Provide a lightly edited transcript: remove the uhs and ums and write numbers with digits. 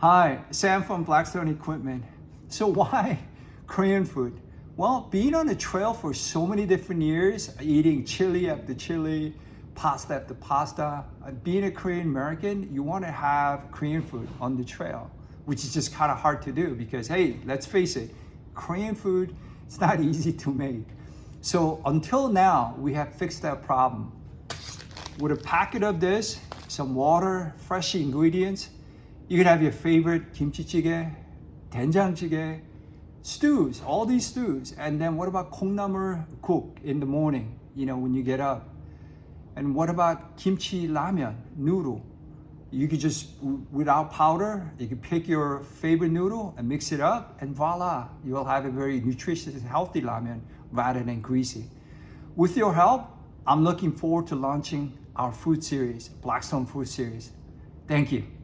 Hi, Sam from Blackstone Equipment. So why Korean food? Well, being on the trail for so many different years, eating chili after chili, pasta after pasta, being a Korean American, you want to have Korean food on the trail, which is just kind of hard to do because, hey, let's face it, Korean food, it's not easy to make. So until now, we have fixed that problem. With a packet of this, some water, fresh ingredients, you can have your favorite kimchi jjigae, 된장찌개, stews, all these stews. And then what about 콩나물 cook in the morning, when you get up? And what about kimchi ramen, noodle? You could just, without powder, you can pick your favorite noodle and mix it up, and voila, you'll have a very nutritious and healthy ramen rather than greasy. With your help, I'm looking forward to launching our food series, Blackstone Food Series. Thank you.